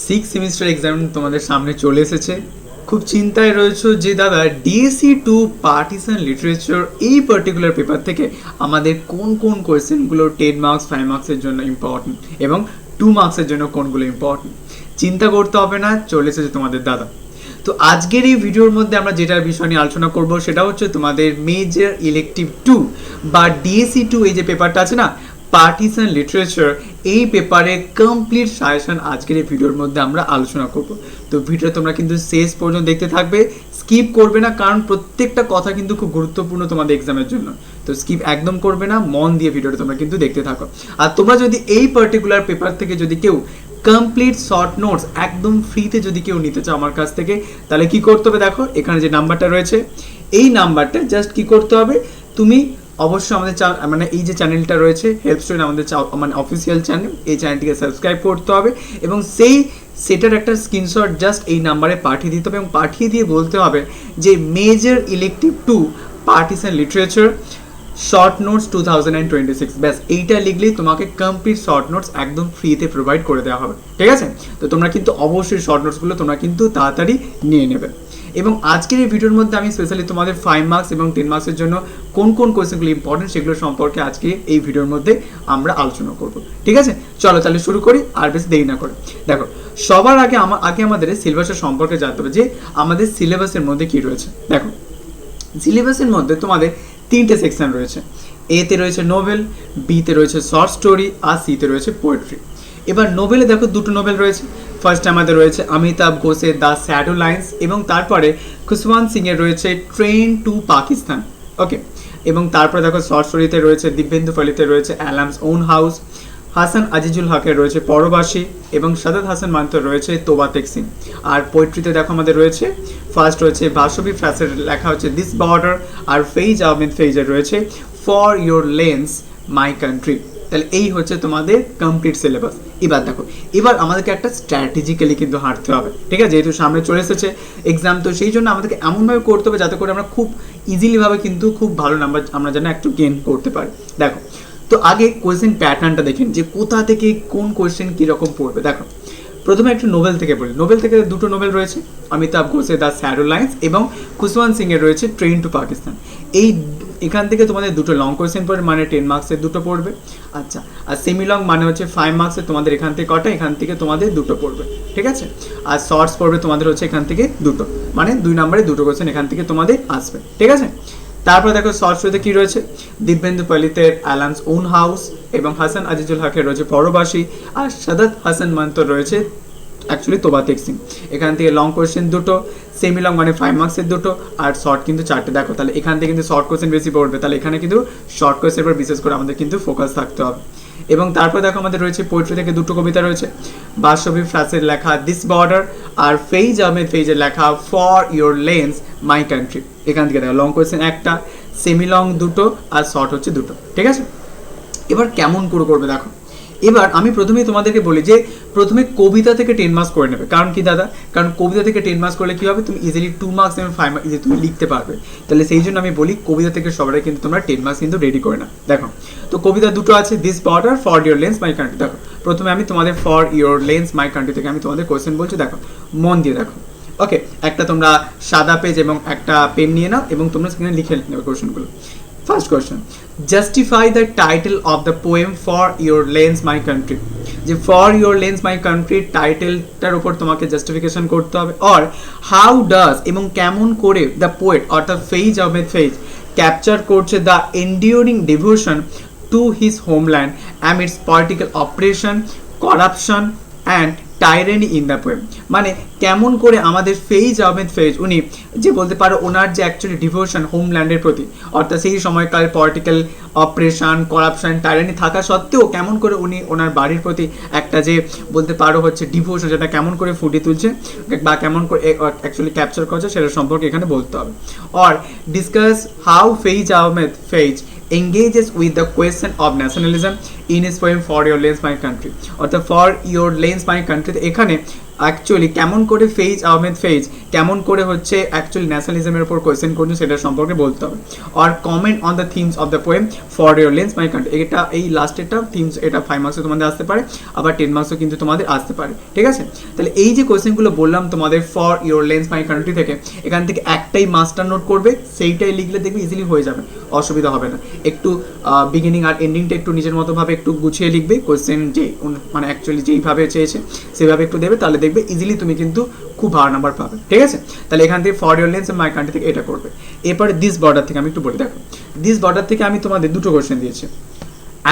Six semester exam তোমাদের সামনে চলে এসেছে। খুব চিন্তায় রয়েছে যে দাদা ডিএসসি টু পার্টিসান লিটারেচার এই পার্টিকুলার পেপার থেকে আমাদের কোন কোন কোয়েশ্চেনগুলো 10 মার্কস 5 মার্কসের জন্য ইম্পর্টেন্ট এবং 2 মার্কসের জন্য কোনগুলো ইম্পর্টেন্ট। চিন্তা করতে হবে না, চলে এসেছে তোমাদের দাদা। তো আজকের এই ভিডিওর মধ্যে আমরা যেটার বিষয় নিয়ে আলোচনা করব সেটা হচ্ছে তোমাদের মেজর ইলেকটিভ 2 বা ডিএসসি 2 এই যে পেপারটা আছে না, পার্টিসান লিটারেচার, এই পেপারে কমপ্লিট সাজেশন আজকের এই ভিডিওর মধ্যে আমরা আলোচনা করব। তো ভিডিও তোমরা কিন্তু শেষ পর্যন্ত দেখতে থাকবে, স্কিপ করবে না, কারণ প্রত্যেকটা কথা কিন্তু খুব গুরুত্বপূর্ণ তোমাদের এক্সামের জন্য। তো স্কিপ একদম করবে না, মন দিয়ে ভিডিওটা তোমরা কিন্তু দেখতে থাকো। আর তোমরা যদি এই পার্টিকুলার পেপার থেকে যদি কেউ কমপ্লিট শর্ট নোটস একদম ফ্রিতে যদি কেউ নিতে চাও আমার কাছ থেকে, তাহলে কি করতে হবে দেখো, এখানে যে নাম্বারটা রয়েছে এই নাম্বারটা জাস্ট কি করতে হবে, তুমি অবশ্যই আমাদের মানে এই যে চ্যানেলটা রয়েছে হেল্প স্টোরি আমাদের মানে অফিসিয়াল চ্যানেল, এই চ্যানেলটিকে সাবস্ক্রাইব করতে হবে এবং সেটার একটা স্ক্রিনশট জাস্ট এই নাম্বারে পাঠিয়ে দিতে হবে এবং পাঠিয়ে দিয়ে বলতে হবে যে major elective 2 partisan literature short notes 2026। ব্যাস এইটা লিখলেই তোমাকে কমপ্লিট শর্ট নোটস একদম ফ্রিতে প্রোভাইড করে দেওয়া হবে। ঠিক আছে, তো তোমরা কিন্তু অবশ্যই শর্ট নোটসগুলো তোমরা কিন্তু তাড়াতাড়ি নিয়ে নেবে। এবং আজকের এই ভিডিওর মধ্যে আমি স্পেশালি তোমাদের 5 মার্কস এবং 10 মার্কসের জন্য কোন কোন কোয়েশ্চেনগুলো ইম্পর্টেন্ট সেগুলো সম্পর্কে আজকে এই ভিডিওর মধ্যে আমরা আলোচনা করব। ঠিক আছে, চলো তাহলে শুরু করি আর বেশি দেরি না করে। দেখো, সবার আগে আমাদের সিলেবাসের সম্পর্কে জানতে হবে যে আমাদের সিলেবাসের মধ্যে কি রয়েছে। দেখো, সিলেবাসের মধ্যে তোমাদের 3টে সেকশন রয়েছে। এতে রয়েছে নোভেল, বিতে রয়েছে শর্ট স্টোরি আর সিতে রয়েছে পোয়েট্রি। এবার নোভেলে দেখো দুটো নোভেল রয়েছে। ফার্স্টে আমাদের রয়েছে অমিতাভ ঘোষের দ্য শ্যাডো লাইন্স এবং তারপরে খুশওয়ান্ত সিংয়ের রয়েছে ট্রেন টু পাকিস্তান। ওকে, এবং তারপরে দেখো শর্ট স্টোরিতে রয়েছে দিব্যেন্দু ফলিতে রয়েছে অ্যালামস ওন হাউস, হাসান আজিজুল হকের রয়েছে পরবাসী এবং সাদাত হাসান মান্টোর রয়েছে তোবা তেক সিং। আর পোয়েট্রিতে দেখো আমাদের রয়েছে ফার্স্ট রয়েছে বাসবি ফ্রাসের লেখা হচ্ছে দিস বর্ডার, আর ফেইজ আহমেদ ফেইজের রয়েছে for your lanes my country. তাহলে এই হচ্ছে তোমাদের কমপ্লিট সিলেবাস। এবার দেখো, এবার আমাদেরকে একটা স্ট্র্যাটেজিক্যালি কিন্তু হাঁটতে হবে। ঠিক আছে, যেহেতু সামনে চলে এসেছে এক্সাম, তো সেই জন্য আমাদেরকে এমনভাবে করতে হবে যাতে করে আমরা খুব ইজিলিভাবে কিন্তু খুব ভালো নাম্বার আমরা যেন একটু গেইন করতে পারি। দেখো, তো আগে কোয়েশ্চেন প্যাটার্নটা দেখেন যে কোথা থেকে কোন কোয়েশ্চেন কীরকম পড়বে। দেখো, প্রথমে একটু নোভেল থেকে বলি। নোভেল থেকে দুটো নোভেল রয়েছে, অমিতাভ ঘোষের দ্য শ্যাডো লাইন্স এবং খুশওয়ান্ত সিংয়ের রয়েছে ট্রেন টু পাকিস্তান। এখান থেকে তোমাদের দুটো লং কোয়েশ্চেন পড়বে, মানে 10 মার্কসের দুটো পড়বে। আচ্ছা, আর সেমি লং মানে হচ্ছে 5 মার্কসের তোমাদের এখান থেকে কটা, এখান থেকে তোমাদের দুটো পড়বে। ঠিক আছে, আর শর্টস পড়বে তোমাদের হচ্ছে এখান থেকে দুটো, মানে 2 নম্বরে দুটো কোয়েশ্চেন এখান থেকে তোমাদের আসবে। ঠিক আছে, তারপর দেখো শর্ট স্টোরিতে কী রয়েছে, দিব্যেন্দু পলিতের অ্যালামস ওন হাউস এবং হাসান আজিজুল হকের রয়েছে পরবাসী, আর সাদাত হাসান মান্টোর রয়েছে অ্যাকচুয়ালি তোবা তেক সিং। এখান থেকে লং কোয়েশ্চেন দুটো, সেমি লং মানে 5 মার্কসের দুটো, আর শর্ট কিন্তু 4টে। দেখো, তাহলে এখান থেকে কিন্তু শর্ট কোয়েশ্চেন বেশি পড়বে, তাহলে এখানে কিন্তু শর্ট কোয়েশ্চেনের উপর বিশেষ করে আমাদের কিন্তু ফোকাস থাকতে হবে। এবং তারপর দেখো আমাদের রয়েছে পোয়েট্রি থেকে দুটো কবিতা রয়েছে, বাসবি ফ্রাসের লেখা দিস বর্ডার আর ফেইজ আহমেদ ফেইজের লেখা for your lanes my country. এখান থেকে দেখো লং কোয়েশ্চেন একটা, সেমি লং দুটো, আর শর্ট হচ্ছে দুটো। ঠিক আছে, এবার কেমন করে করবে দেখো। এবার আমি প্রথমেই তোমাদেরকে বলি যে প্রথমে কবিতা থেকে 10 মার্কস করে নেবে। কারণ কি দাদা, কারণ কবিতা থেকে 10 মার্কস করলে কী হবে, তুমি ইজিলি 2 মার্কস এবং 5 মার্কস তুমি লিখতে পারবে। তাহলে সেই জন্য আমি বলি কবিতা থেকে সবাই কিন্তু তোমরা 10 মার্কস কিন্তু রেডি করে না। দেখো, তো কবিতা দুটো আছে, this border for your lanes my country. দেখো, প্রথমে আমি তোমাদের for your lanes my country থেকে আমি তোমাদের কোয়েশ্চেন বলছি, দেখো মন দিয়ে দেখো। ওকে, একটা তোমরা সাদা পেজ এবং একটা পেন নিয়ে নাও এবং তোমরা সেখানে লিখে নেবে কোয়েশ্চেনগুলো। First question, justify the title of the poem for your lanes my country. যে ফর ইয়োর লেন্স মাই কান্ট্রির টাইটেলটার উপর তোমাকে জাস্টিফিকেশন করতে হবে। অর হাউ ডাজ এবং কেমন করে দ্য পোয়েট অর্থাৎ ফেইজ আহমেদ ফেইজ ক্যাপচার করছে the enduring devotion to his homeland amidst political operation, corruption and tyranny in the poem. মানে কেমন করে আমাদের ফেইজ আহমেদ ফেইজ উনি যে বলতে পারো ওনার যে অ্যাকচুয়ালি ডিভোশন হোমল্যান্ডের প্রতি, অর্থাৎ সেই সময়কাল পলিটিক্যাল অপারেশন, করাপশন, টাইরেনি থাকা সত্ত্বেও কেমন করে উনি ওনার বাড়ির প্রতি একটা যে বলতে পারো হচ্ছে ডিভোশন, যেটা কেমন করে ফুটিয়ে তুলছে বা কেমন করে অ্যাকচুয়ালি ক্যাপচার করছে সেটা সম্পর্কে এখানে বলতে হবে। Or discuss how Faiz Ahmed Faiz engages with the question of nationalism in his poem for your lanes my country, অর্থাৎ for your lanes my country. এখানে অ্যাকচুয়ালি কেমন করে ফেইজ আহমেদ ফেইজ কেমন করে হচ্ছে অ্যাকচুয়ালি ন্যাশনালিজমের উপর কোয়েশ্চেন করছে সেটা সম্পর্কে বলতে হবে। আর comment on the themes of the poem for your lanes my country, এটা এই লাস্টেরটা থিমস, এটা 5 মার্কসও তোমাদের আসতে পারে, আবার 10 মার্কসও কিন্তু তোমাদের আসতে পারে, ঠিক আছে। তাহলে এই যে কোয়েশ্চেনগুলো বললাম তোমাদের for your lanes my country থেকে, এখান থেকে একটাই মাস্টার নোট করবে, সেইটাই লিখলে দেখবে ইজিলি হয়ে যাবে, অসুবিধা হবে না। একটু বিগিনিং আর এন্ডিংটা একটু নিজের মতো ভাবে একটু গুছিয়ে লিখবে, কোয়েশ্চেন যে মানে অ্যাকচুয়ালি যেইভাবে চেয়েছে সেভাবে একটু দেবে, তাহলে দেখবে ইজিলি তুমি কিন্তু খুব ভালো নাম্বার পাবে, ঠিক আছে। তাহলে এখান থেকে for your lanes my country থেকে এটা করবে। এরপরে দিস বর্ডার থেকে আমি একটু বলে দেখো, দিস বর্ডার থেকে আমি তোমাদের দুটো কোয়েশ্চেন দিয়েছি।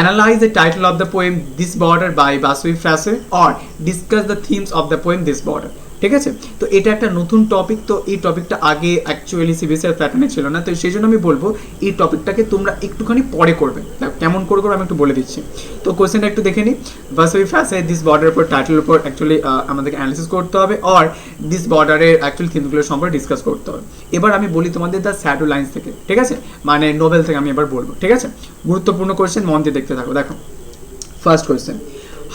Analyze the title of the poem This Border by Basui Frase or discuss the themes of the poem This Border, ঠিক আছে। তো এটা একটা নতুন টপিক, তো এই টপিকটা আগে অ্যাকচুয়ালি সিবিএসইর প্যাটার্নে ছিল না, তো সেই জন্য আমি বলবো এই টপিকটাকে তোমরা একটুখানি পরে করবে। কেমন করে করবে আমি একটু বলে দিচ্ছি। তো কোয়েশ্চেনটা একটু দেখে নিই। বাসুই ফ্রাসে দিস বর্ডারের উপর টাইটেলের উপর অ্যাকচুয়ালি আমাদেরকে অ্যানালিসিস করতে হবে, আর দিস বর্ডারের অ্যাকচুয়ালি থিমগুলো সম্পর্কে ডিসকাস করতে হবে। এবার আমি বলি তোমাদের দ্য শ্যাডো লাইন্স থেকে, ঠিক আছে, মানে নোবেল থেকে আমি এবার বলবো, ঠিক আছে। গুরুত্বপূর্ণ কোয়েশ্চেন, মন দিয়ে দেখতে থাকো। দেখো first question,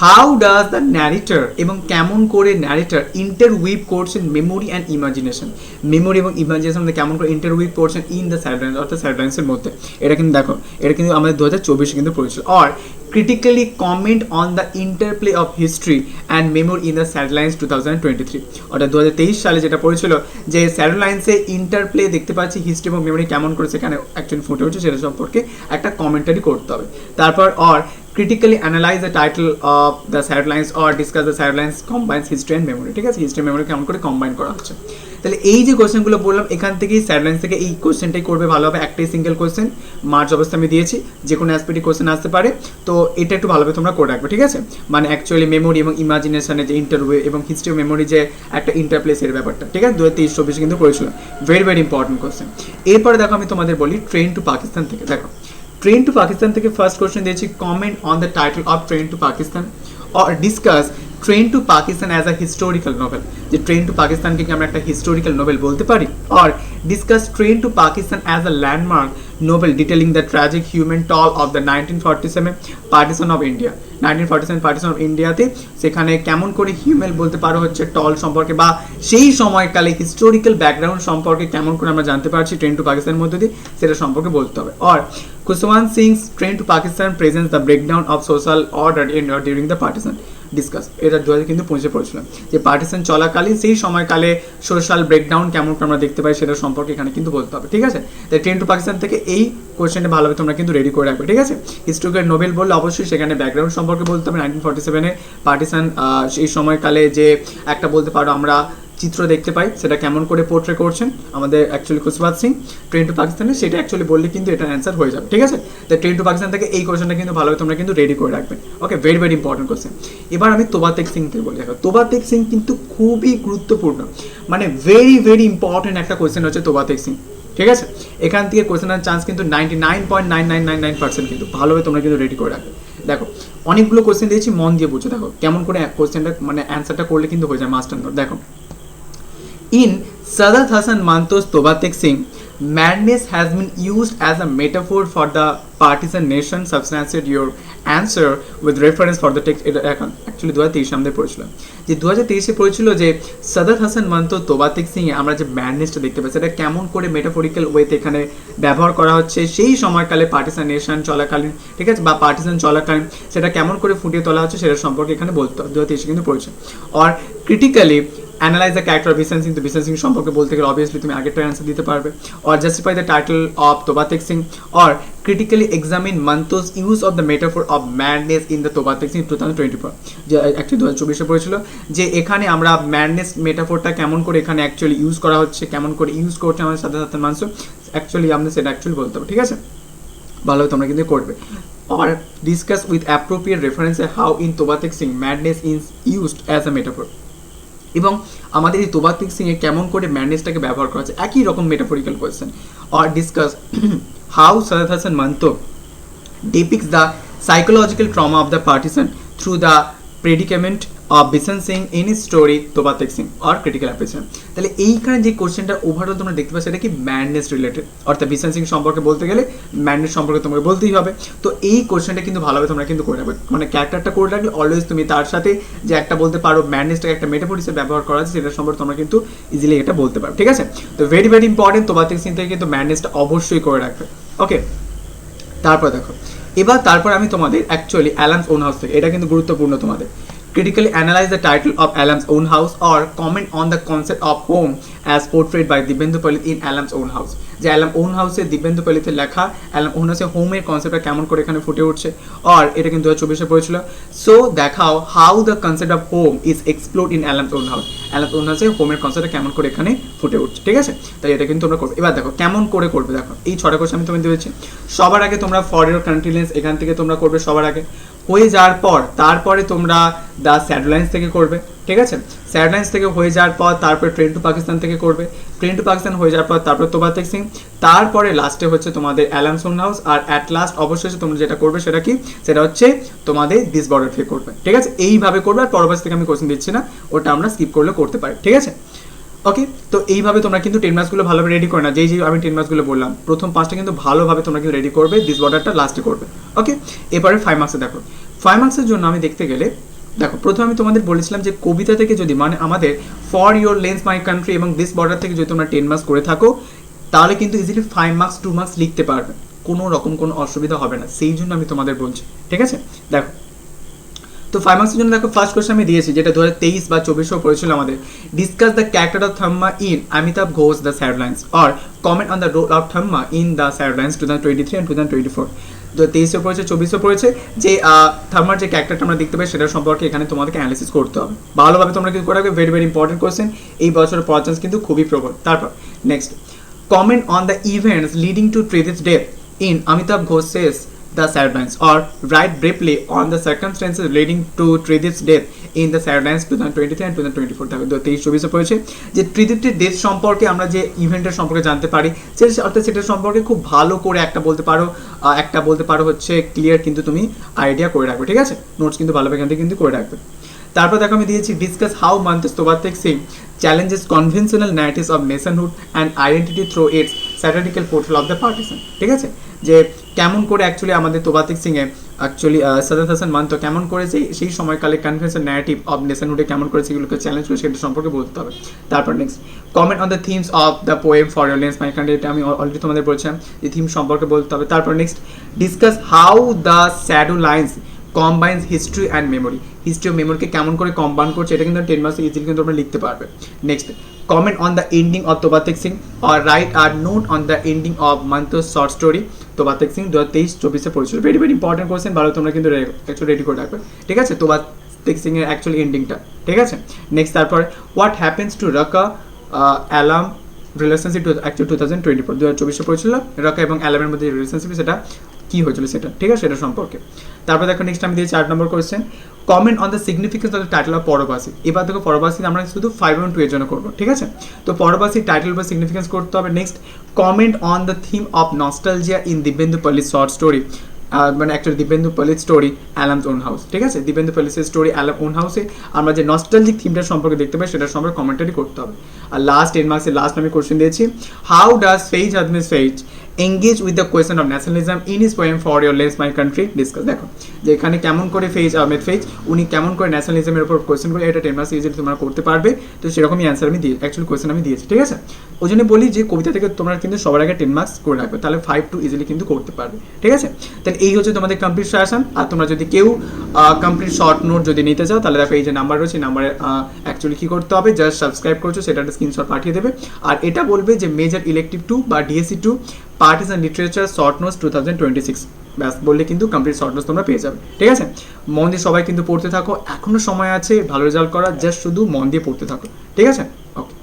how does the narrator, এবং কেমন করে ন্যারেটর ইন্টারউইভ করছেন মেমোরি অ্যান্ড ইমাজিনেশন, মেমোরি এবং ইমাজিনেশন মধ্যে কেমন করে ইন্টারউইভ করছেন ইন দ্য স্যাড লাইন্স, অর্থাৎ স্যাড লাইন্সের মধ্যে। এটা কিন্তু দেখো, এটা কিন্তু আমাদের 2024 কিন্তু পড়েছিল। আর critically comment on the interplay of history and memory in the sad lines 2023, অর্থাৎ 2023 সালে যেটা পড়েছিল যে স্যাড লাইন্সে ইন্টারপ্লে দেখতে পাচ্ছি হিস্ট্রি এবং মেমোরি কেমন করে সেখানে অ্যাকচুয়ালি ফুটে উঠছে সেটা সম্পর্কে একটা কমেন্টারি করতে হবে। তারপর আর critically analyze the title of the sad lines or discuss the sad lines combines history and memory, ঠিক আছে, হিস্ট্রি মেমোরি কেমন করে কম্বাইন করা হচ্ছে। তাহলে এই যে কোয়েশ্চেনগুলো বললাম এখান থেকেই স্যাড লাইন্স থেকে এই কোয়েশ্চেনটাই করবে ভালো হবে, একটাই সিঙ্গেল কোয়েশ্চেন, মার্চ অবস্থা আমি দিয়েছি, যে কোনো অ্যাসপেক্টে কোয়েশ্চেন আসতে পারে, তো এটা একটু ভালোভাবে তোমরা করে রাখবে, ঠিক আছে। মানে অ্যাকচুয়ালি মেমোরি এবং ইমাজিনেশনের যে ইন্টারভিউ এবং হিস্ট্রি মেমোরি যে একটা ইন্টারপ্লেসের ব্যাপারটা, ঠিক আছে, 2023-24 কিন্তু করেছিল, ভেরি ভেরি ইম্পর্টেন্ট কোয়েশ্চেন। এরপরে দেখো আমি তোমাদের বলি ট্রেন টু পাকিস্তান থেকে। দেখো ট্রেন টু পাকিস্তান থেকে ফার্স্ট কোয়েশ্চেন দিয়েছি, comment on the title of train to Pakistan or discuss train to Pakistan as a historical novel, যে ট্রেন টু পাকিস্তানকে কি আমরা একটা হিস্টোরিক্যাল নোভেল বলতে পারি, আর discuss train to Pakistan as a landmark novel detailing the tragic human toll of the 1947 partition of India, 1947 partition of ইন্ডিয়াতে সেখানে কেমন করে হিউম্যান বলতে পারো হচ্ছে টল সম্পর্কে বা সেই সময়কালে হিস্টোরিক্যাল ব্যাকগ্রাউন্ড সম্পর্কে কেমন করে আমরা জানতে পারছি ট্রেন টু পাকিস্তানের মধ্যে দিয়ে, সেটা সম্পর্কে বলতে হবে। আর Khushwant Singh's train to Pakistan presents the breakdown of social order during the partition discuss, এটা 2000 কিন্তু পৌঁছে পড়েছিলাম যে পার্টিশন চলাকালীন সেই সময়কালে সোশ্যাল ব্রেকডাউন কেমন করে আমরা দেখতে পাই সেটা সম্পর্কে এখানে কিন্তু বলতে হবে, ঠিক আছে। তাই ট্রেন টু পাকিস্তান থেকে এই কোয়েশ্চেনটা ভালোভাবে তোমরা কিন্তু রেডি করে রাখবে, ঠিক আছে। হিস্টোরিক্যাল নোবেল বললে অবশ্যই সেখানে ব্যাকগ্রাউন্ড সম্পর্কে বলতে হবে, 1947 পার্টিশন সেই সময়কালে যে একটা বলতে পারো আমরা চিত্র দেখতে পাই সেটা কেমন করে পোর্ট্রে করছেন আমাদের অ্যাকচুয়ালি খুশওয়ান্ত সিং ট্রেন টু পাকিস্তানে, সেটা অ্যাকচুয়ালি বললে কিন্তু এটা অ্যান্সার হয়ে যাবে, ঠিক আছে। তাই ট্রেন টু পাকিস্তান থেকে এই কোয়েশ্চেনটা কিন্তু ভালোভাবে তোমরা কিন্তু রেডি করে রাখবে, ওকে, ভেরি ভেরি ইম্পর্টেন্ট কোয়েশ্চেন। এবার আমি তোবা তেগ সিং থেকে বলি। দেখো তোবা তেগ সিং কিন্তু খুবই গুরুত্বপূর্ণ, মানে ভেরি ভেরি ইম্পর্টেন্ট একটা কোয়েশ্চেন হচ্ছে তোবা তেগ সিং, ঠিক আছে। এখান থেকে কোয়েশ্চেনের চান্স কিন্তু 99.9999% কিন্তু ভালোভাবে তোমরা কিন্তু রেডি করে রাখবে। দেখো অনেকগুলো কোয়েশ্চেন দিয়েছি, মন দিয়ে বুঝে দেখো কেমন করে কোয়েশ্চেনটা মানে অ্যান্সারটা করলে কিন্তু হয়ে যায় মাস্টার নোট। দেখো in Sadat Hasan Manto's Toba Tek Singh, madness has been used as a metaphor for the partisan nation. Substantiate your answer with reference for the text. এটা এখন অ্যাকচুয়ালি 2023 আমাদের পড়েছিল, যে 2023 পড়েছিল যে সাদাত হাসান মান্তো তোবা তেগ সিং এ আমরা যে ম্যাডনেসটা দেখতে পাচ্ছি সেটা কেমন করে মেটাফরিক্যাল ওয়েতে এখানে ব্যবহার করা হচ্ছে সেই সময়কালে পার্টিসান নেশন চলাকালীন, ঠিক আছে, বা পার্টিসান চলাকালীন সেটা কেমন করে ফুটিয়ে তোলা হচ্ছে সেটা সম্পর্কে এখানে বলতে হবে, 2023 কিন্তু পড়েছে। আর critically analyze the character of Bishan Singh, তো Bishan Singh সম্পর্কে বলতে গেলে obviously তুমি আগেরটা অ্যান্সার দিতে পারবে। or justify the title of Toba Tek Singh or critically examine Manto's use of the metaphor of madness in the Toba Tek Singh 2024, যে actually 2024 পড়েছিল যে এখানে আমরা ম্যাডনেস মেটাফোরটা কেমন করে এখানে অ্যাকচুয়ালি ইউজ করা হচ্ছে, কেমন করে ইউজ করছে আমাদের সাথে সাথে মানুষ, অ্যাকচুয়ালি আমরা সেটা অ্যাকচুয়ালি বলতে হবে, ঠিক আছে, ভালোভাবে তোমরা কিন্তু করবে। or discuss with appropriate reference how in Toba Tek Singh madness is used as a metaphor, এবং আমাদের এই তোবা তেগ সিং এ কেমন করে ম্যাডনেসটাকে ব্যবহার করা হচ্ছে, একই রকম metaphorical question. or discuss how Sadat Hasan Manto depicts the psychological trauma of the partisan through the predicament Bishan Singh in story Toba Tek Singh or critical appreciation. তাহলে এইখানে যে কোশ্চেনটা ওভারঅল তোমরা দেখতে পাচ্ছ এটা কি ম্যাডনেস রিলেটেড, অর্থাৎ বিশন সিং সম্পর্কে বলতে গেলে ম্যাডনেস সম্পর্কে তোমাকে বলতেই হবে। তো এই কোশ্চেনটা কিন্তু ভালোভাবে তোমরা কিন্তু করে রাখবে, মানে ক্যারেক্টারটা করে রাখলে অলওয়েজ তুমি তার সাথে যে একটা বলতে পারো ম্যাডনেসটাকে একটা মেটাফোর হিসেবে ব্যবহার করা আছে সেটার সম্পর্কে তোমরা কিন্তু ইজিলি এটা বলতে পারো, ঠিক আছে। তো ভেরি ভেরি ইম্পর্টেন্ট, তোবাতেক সিং থেকে কিন্তু ম্যাডনেসটা অবশ্যই করে রাখবে। ওকে, তারপর দেখো তারপর আমি তোমাদের অ্যাকচুয়ালি অ্যালামস ওন হাউস থেকে, এটা কিন্তু গুরুত্বপূর্ণ তোমাদের, critically analyze the title of Alam's Own House or comment on the concept of home as portrayed by Dibyendu Pallit in Alam's Own House। যে অ্যালাম ওন হাউসে দিব্যেন্দু পালিতের লেখা অ্যালাম ওন হাউসে হোমের কনসেপ্টটা কেমন করে এখানে ফুটে উঠছে, আর এটা কিন্তু 2024-এ পড়েছিল। সো দেখাও how the concept of home is explore in Alam's own house, Alam own হাউসে হোমের কনসেপ্টটা কেমন করে এখানে ফুটে উঠছে, ঠিক আছে। তাই এটা কিন্তু তোমরা করবে। এবার দেখো কেমন করে করবে, দেখো এই 6টা কোশ্চেন আমি তোমাদের দিয়েছি। সবার আগে তোমরা ফর ইওর কন্টিনিউয়াস এখান থেকে তোমরা করবে সবার আগে, হয়ে যাওয়ার পর তারপরে তোমরা দ্য স্যাডলাইন্স থেকে করবে, ঠিক আছে। স্যাডলাইন্স থেকে হয়ে যাওয়ার পর তারপরে ট্রেন টু পাকিস্তান থেকে করবে, ট্রেন টু পাকিস্তান হয়ে যাওয়ার পর তারপর তোবাতেক সিং, তারপরে লাস্টে হচ্ছে তোমাদের অ্যালামস ওন হাউস, আর অ্যাট লাস্ট অবশ্যই তোমরা যেটা করবে সেটা কি, সেটা হচ্ছে তোমাদের দিস বর্ডার থেকে করবে, ঠিক আছে। এইভাবে করবে, আর পরবর্তী থেকে আমি কোশ্চেন দিচ্ছি না, ওটা আমরা স্কিপ করলে করতে পারি, ঠিক আছে। ওকে, তো এইভাবে তোমরা কিন্তু 10 মার্কসগুলো ভালোভাবে রেডি করে না, যেই আমি 10 মার্কসগুলো বললাম প্রথম 5টা কিন্তু ভালোভাবে তোমরা কিন্তু রেডি করবে, দিস বর্ডারটা লাস্টে করবে। ওকে, এরপরে 5 মার্কসে দেখো, 5 মার্কসের জন্য আমি দেখতে গেলে দেখো প্রথমে আমি তোমাদের বলেছিলাম যে কবিতা থেকে যদি মানে আমাদের for your lens my country এবং দিস বর্ডার থেকে যদি তোমরা 10 মার্কস করে থাকো তাহলে কিন্তু ইজিলি 5 মার্কস 2 মার্কস লিখতে পারবে, কোনো রকম কোনো অসুবিধা হবে না, সেই জন্য আমি তোমাদের বলছি, ঠিক আছে। দেখো তো 5 মার্কসের জন্য দেখো ফার্স্ট কোশ্চেন আমি দিয়েছি, যেটা 2023 বা 24 পড়েছিল আমাদের, discuss the character of Thamma in Amitav Ghosh the shadow lines or comment on the role of Thamma in the shadow lines 2023 and 2024। তো 23 পড়েছে 24 পড়েছে, যে থাম্মার যে ক্যারেক্টারটা আমরা দেখতে পাই সেটার সম্পর্কে এখানে তোমাদেরকে অ্যানালিসিস করতে হবে, ভালোভাবে তোমরা কি করে রাখবে, ভেরি ভেরি ইম্পর্টেন্ট কোশ্চেন, এই বছরের পড়ার চান্স কিন্তু খুবই প্রবল। তারপর next, comment on the events leading to Tridib's death in Amitav Ghosh's the Sadlines or write briefly on the circumstances leading to Tridip's death in the Sadlines 2023 and 2024। দেখো 23-24 পড়েছে যে ত্রিদীপ্তির ডেথ সম্পর্কে আমরা যে ইভেন্টের সম্পর্কে জানতে পারি, অর্থাৎ সেটার সম্পর্কে খুব ভালো করে একটা বলতে পারো হচ্ছে ক্লিয়ার কিন্তু তুমি আইডিয়া করে রাখবে, ঠিক আছে। নোটস কিন্তু ভালোভাবে এখান থেকে কিন্তু করে রাখবে। তারপর দেখো আমি দিয়েছি discuss how Manto's Toba Tek Singh challenges conventional narratives of nationhood and identity through its satirical portrayal of the partition, ঠিক আছে। যে কেমন করে অ্যাকচুয়ালি আমাদের তোবাতেক সিংয়ে অ্যাকচুয়ালি সাদাত হাসান মান্তো কেমন করে সেই সময়কালে কনভেনশনাল ন্যারেটিভ অফ নেশনহুডে কেমন করে সেগুলোকে চ্যালেঞ্জ করে সেটা সম্পর্কে বলতে হবে। তারপর next, comment on the themes of the poem for your lens my country, এটা আমি অলরেডি তোমাদের বলছিলাম যে থিম সম্পর্কে বলতে হবে। তারপর next, discuss how the shadow lines combines history and memory, history ও মেমোরিকে কেমন করে কম্বাইন করছে, এটা কিন্তু 10 মার্কস ইজিলি কিন্তু তোমরা লিখতে পারবে। Next, comment on the ending of Toba Tek Singh or write a note on the ending of Manto's short story Toba Tek Singh 2023-24 পড়েছিল। ভেরি ভেরি ইম্পর্টেন্ট কোয়েশ্চেন, ভালো তোমরা কিন্তু অ্যাকচুয়ালি রেডি করে রাখবে, ঠিক আছে, তোবাতেক সিং এর অ্যাকচুয়ালি এন্ডিংটা, ঠিক আছে। নেক্সট, তারপরে হোয়াট হ্যাপেন্স টু রাকা অ্যালাম রিলেশনশিপ অ্যাকচুয়ালি 2024 2024 পড়েছিল, রাকা এবং অ্যালামের মধ্যে রিলেশনশিপ সেটা কি হয়েছিল সেটা, ঠিক আছে, সেটা সম্পর্কে। তারপর দেখো নেক্সট আমি দিয়েছি 8 number question, comment on the significance of the title of Porobashi. এবার দেখো পরবাসী আমরা শুধু 5 এবং 2 এর জন্য করবো, ঠিক আছে। তো পরবাসী টাইটেল বা সিগনিফিকেন্স করতে হবে। Next, comment on the theme of nostalgia in Dibyendu পালিত শর্ট স্টোরি, মানে অ্যাকচুয়ালি দিব্যেন্দু পালিত স্টোরি অ্যালামস ওন হাউস, ঠিক আছে। দিব্যেন্দু পালিতের স্টোরি অ্যালাম ওন হাউসে আমরা যে নস্টালজিক থিমটার সম্পর্কে দেখতে পাই সেটার সম্পর্কে কমেন্টারি করতে হবে। আর লাস্ট 10 মার্কসের লাস্ট আমি কোশ্চেন দিয়েছি, how does phase Ahmed phase engage with the question of nationalism in his poem for your lens my country discuss। দেখো যে এখানে কেমন করে ফেইজ আহমেদ ফেইজ উনি কেমন করে ন্যাশনালিজমের উপর কোয়েশ্চেন করে, এটা 10 মার্কস ইজিলি তোমরা করতে পারবে। তো সেরকমই অ্যান্সার আমি দিয়ে অ্যাকচুয়ালি কোয়েশ্চেন আমি দিয়েছি, ঠিক আছে। ওই জন্য বলি যে কবিতা থেকে তোমরা কিন্তু সবার আগে 10 মার্কস করে রাখবে, তাহলে 5 to ইজিলি কিন্তু করতে পারবে, ঠিক আছে। তাহলে এই হচ্ছে তোমাদের কমপ্লিট সাজেশন। আর তোমরা যদি কেউ কমপ্লিট শর্ট নোট যদি নিতে চাও তাহলে দেখো এই যে নাম্বার রয়েছে, নাম্বারে অ্যাকচুয়ালি কী করতে হবে, জাস্ট সাবস্ক্রাইব করছো সেটা একটা স্ক্রিনশট পাঠিয়ে দেবে, আর এটা বলবে যে মেজর ইলেকটিভ 2 বা DSC 2 partition literature short notes 2026, ব্যাস বললে কিন্তু কমপ্লিট শর্ট নোটস তোমরা পেয়ে যাবে, ঠিক আছে। মন দিয়ে সবাই কিন্তু পড়তে থাকো, এখনো সময় আছে ভালো রেজাল্ট করার, জাস্ট শুধু মন দিয়ে পড়তে থাকো, ঠিক আছে। ওকে।